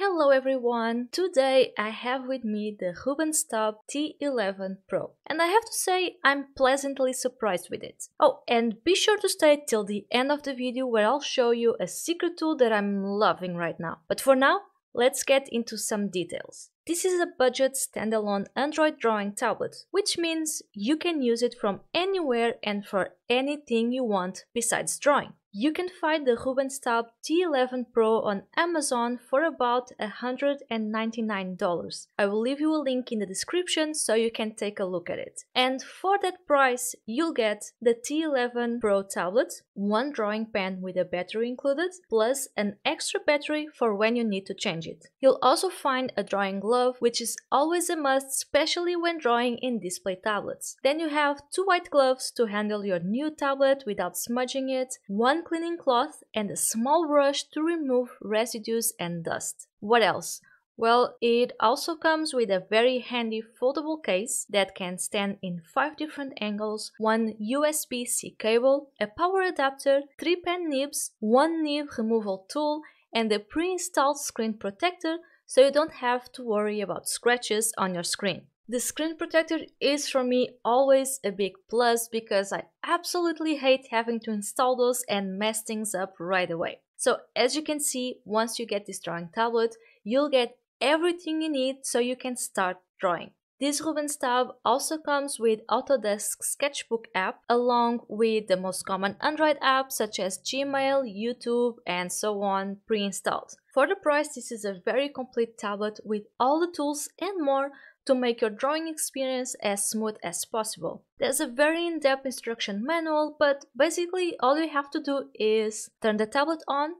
Hello everyone! Today I have with me the RubensTab T11 Pro, and I have to say I'm pleasantly surprised with it. Oh, and be sure to stay till the end of the video where I'll show you a secret tool that I'm loving right now. But for now, let's get into some details. This is a budget standalone Android drawing tablet, which means you can use it from anywhere and for anything you want besides drawing. You can find the RubensTab T11 Pro on Amazon for about $199. I will leave you a link in the description so you can take a look at it. And for that price, you'll get the T11 Pro tablet, one drawing pen with a battery included, plus an extra battery for when you need to change it. You'll also find a drawing glove, which is always a must, especially when drawing in display tablets. Then you have two white gloves to handle your new tablet without smudging it, one cleaning cloth, and a small brush to remove residues and dust. What else? Well, it also comes with a very handy foldable case that can stand in 5 different angles, one USB-C cable, a power adapter, 3 pen nibs, one nib removal tool, and a pre-installed screen protector so you don't have to worry about scratches on your screen. The screen protector is for me always a big plus because I absolutely hate having to install those and mess things up right away. So as you can see, once you get this drawing tablet, you'll get everything you need so you can start drawing. This RubensTab also comes with Autodesk Sketchbook app along with the most common Android apps such as Gmail, YouTube, and so on pre-installed. For the price, this is a very complete tablet with all the tools and more to make your drawing experience as smooth as possible. There's a very in-depth instruction manual, but basically all you have to do is turn the tablet on,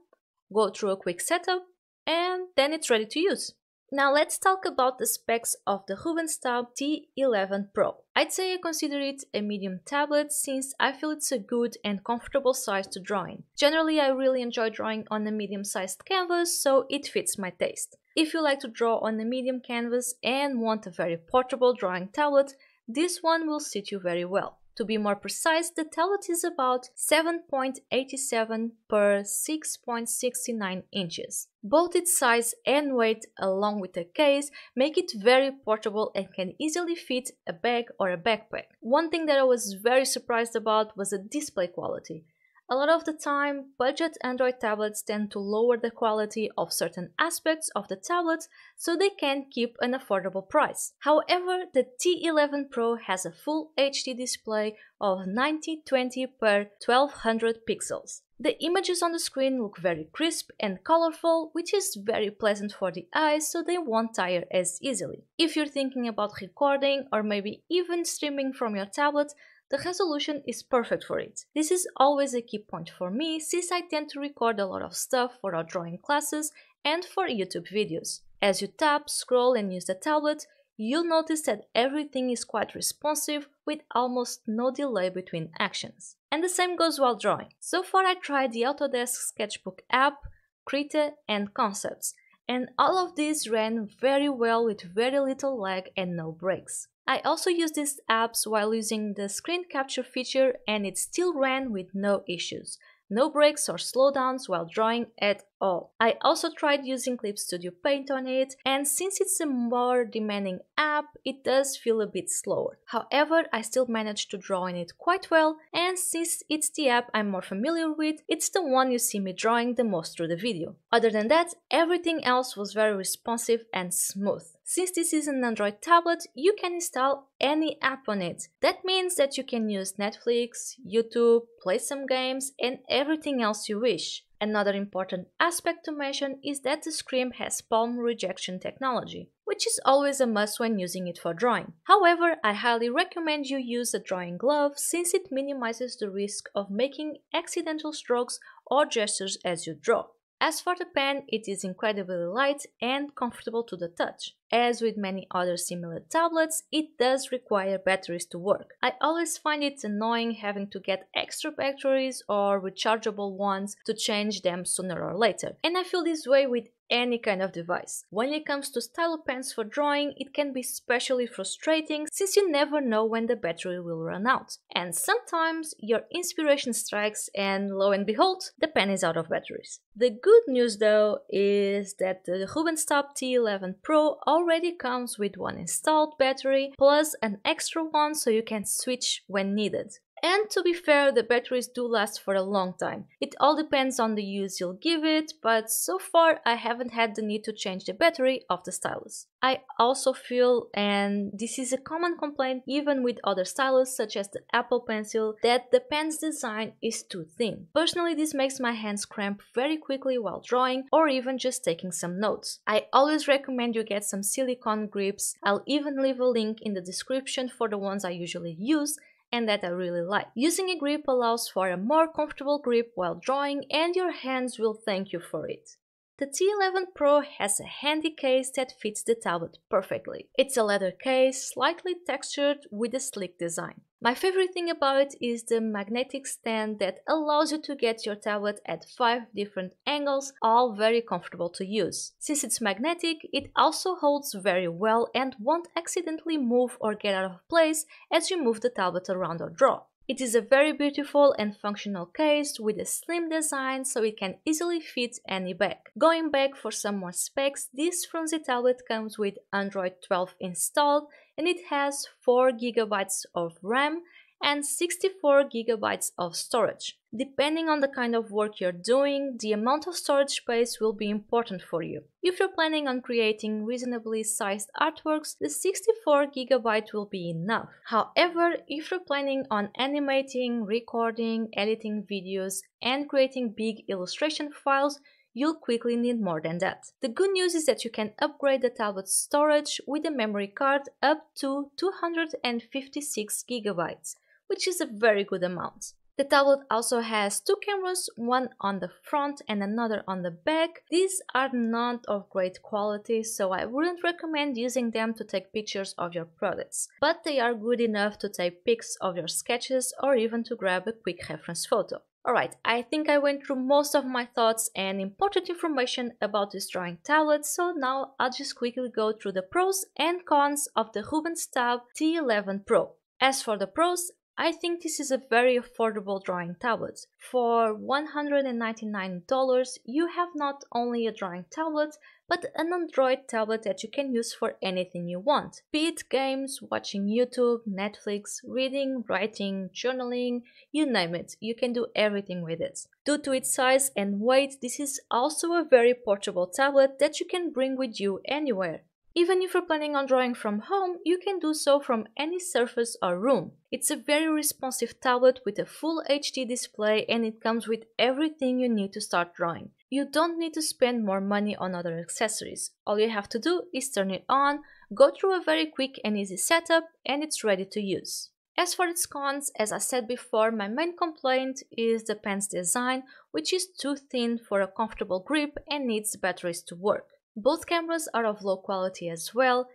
go through a quick setup, and then it's ready to use. Now let's talk about the specs of the RubensTab T11 Pro. I'd say I consider it a medium tablet since I feel it's a good and comfortable size to draw in. Generally, I really enjoy drawing on a medium-sized canvas, so it fits my taste. If you like to draw on a medium canvas and want a very portable drawing tablet, this one will suit you very well. To be more precise, the tablet is about 7.87 per 6.69 inches. Both its size and weight, along with the case, make it very portable and can easily fit a bag or a backpack. One thing that I was very surprised about was the display quality. A lot of the time, budget Android tablets tend to lower the quality of certain aspects of the tablet so they can keep an affordable price. However, the T11 Pro has a full HD display of 1920 by 1200 pixels. The images on the screen look very crisp and colorful, which is very pleasant for the eyes so they won't tire as easily. If you're thinking about recording or maybe even streaming from your tablet, the resolution is perfect for it. This is always a key point for me since I tend to record a lot of stuff for our drawing classes and for YouTube videos. As you tap, scroll and use the tablet, you'll notice that everything is quite responsive with almost no delay between actions. And the same goes while drawing. So far I tried the Autodesk Sketchbook app, Krita and Concepts, and all of these ran very well with very little lag and no breaks. I also used these apps while using the screen capture feature and it still ran with no issues. No breaks or slowdowns while drawing at all. I also tried using Clip Studio Paint on it, and since it's a more demanding app, it does feel a bit slower. However, I still managed to draw in it quite well, and since it's the app I'm more familiar with, it's the one you see me drawing the most through the video. Other than that, everything else was very responsive and smooth. Since this is an Android tablet, you can install any app on it. That means that you can use Netflix, YouTube, play some games, and everything else you wish. Another important aspect to mention is that the screen has palm rejection technology, which is always a must when using it for drawing. However, I highly recommend you use a drawing glove since it minimizes the risk of making accidental strokes or gestures as you draw. As for the pen, it is incredibly light and comfortable to the touch. As with many other similar tablets, it does require batteries to work. I always find it annoying having to get extra batteries or rechargeable ones to change them sooner or later. And I feel this way with any kind of device. When it comes to stylo pens for drawing, it can be especially frustrating since you never know when the battery will run out. And sometimes your inspiration strikes and lo and behold, the pen is out of batteries. The good news though is that the RubensTab T11 Pro already comes with one installed battery plus an extra one so you can switch when needed. And to be fair, the batteries do last for a long time. It all depends on the use you'll give it, but so far I haven't had the need to change the battery of the stylus. I also feel, and this is a common complaint even with other stylus such as the Apple Pencil, that the pen's design is too thin. Personally, this makes my hands cramp very quickly while drawing or even just taking some notes. I always recommend you get some silicone grips. I'll even leave a link in the description for the ones I usually use and that I really like. Using a grip allows for a more comfortable grip while drawing and your hands will thank you for it. The T11 Pro has a handy case that fits the tablet perfectly. It's a leather case, slightly textured with a sleek design. My favorite thing about it is the magnetic stand that allows you to get your tablet at 5 different angles, all very comfortable to use. Since it's magnetic, it also holds very well and won't accidentally move or get out of place as you move the tablet around or draw. It is a very beautiful and functional case with a slim design so it can easily fit any bag. Going back for some more specs, this Frunsi tablet comes with Android 12 installed and it has 4 GB of RAM and 64 GB of storage. Depending on the kind of work you're doing, the amount of storage space will be important for you. If you're planning on creating reasonably sized artworks, the 64 GB will be enough. However, if you're planning on animating, recording, editing videos, and creating big illustration files, you'll quickly need more than that. The good news is that you can upgrade the tablet's storage with a memory card up to 256 GB, which is a very good amount. The tablet also has 2 cameras, one on the front and another on the back. These are not of great quality, so I wouldn't recommend using them to take pictures of your products, but they are good enough to take pics of your sketches or even to grab a quick reference photo. Alright, I think I went through most of my thoughts and important information about this drawing tablet, so now I'll just quickly go through the pros and cons of the RubensTab T11 Pro. As for the pros, I think this is a very affordable drawing tablet. For $199, you have not only a drawing tablet, but an Android tablet that you can use for anything you want. Be it games, watching YouTube, Netflix, reading, writing, journaling, you name it, you can do everything with it. Due to its size and weight, this is also a very portable tablet that you can bring with you anywhere. Even if you're planning on drawing from home, you can do so from any surface or room. It's a very responsive tablet with a full HD display and it comes with everything you need to start drawing. You don't need to spend more money on other accessories. All you have to do is turn it on, go through a very quick and easy setup, and it's ready to use. As for its cons, as I said before, my main complaint is the pen's design, which is too thin for a comfortable grip and needs batteries to work. Both cameras are of low quality as well,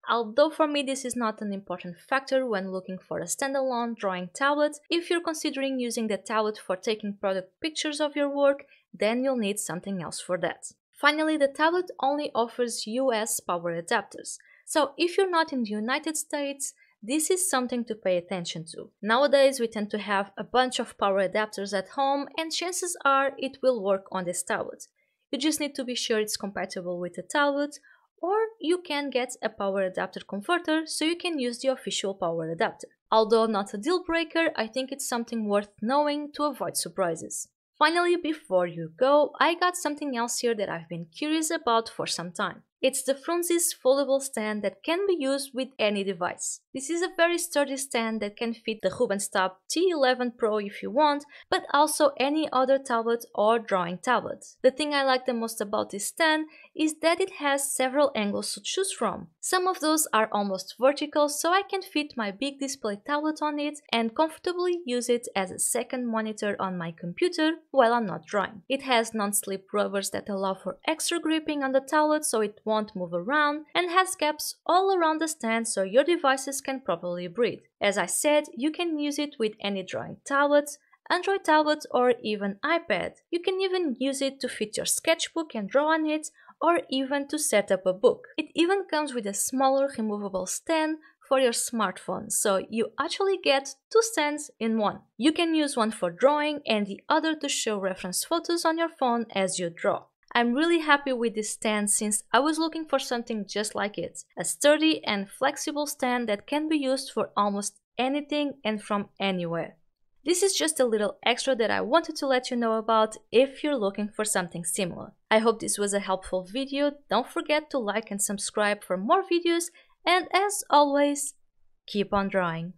although for me this is not an important factor when looking for a standalone drawing tablet. If you're considering using the tablet for taking product pictures of your work, then you'll need something else for that. Finally, the tablet only offers US power adapters, so if you're not in the United States, this is something to pay attention to. Nowadays we tend to have a bunch of power adapters at home and chances are it will work on this tablet. You just need to be sure it's compatible with the tablet, or you can get a power adapter converter so you can use the official power adapter. Although not a deal breaker, I think it's something worth knowing to avoid surprises. Finally, before you go, I got something else here that I've been curious about for some time. It's the Frunsi's foldable stand that can be used with any device. This is a very sturdy stand that can fit the RubensTab T11 Pro if you want, but also any other tablet or drawing tablet. The thing I like the most about this stand is that it has several angles to choose from. Some of those are almost vertical, so I can fit my big display tablet on it and comfortably use it as a second monitor on my computer while I'm not drawing. It has non-slip rubbers that allow for extra gripping on the tablet so it won't move around, and has gaps all around the stand so your devices can properly breathe. As I said, you can use it with any drawing tablets, Android tablet or even iPad. You can even use it to fit your sketchbook and draw on it, or even to set up a book. It even comes with a smaller removable stand for your smartphone, so you actually get two stands in one. You can use one for drawing and the other to show reference photos on your phone as you draw. I'm really happy with this stand since I was looking for something just like it. A sturdy and flexible stand that can be used for almost anything and from anywhere. This is just a little extra that I wanted to let you know about if you're looking for something similar. I hope this was a helpful video. Don't forget to like and subscribe for more videos, and as always, keep on drawing.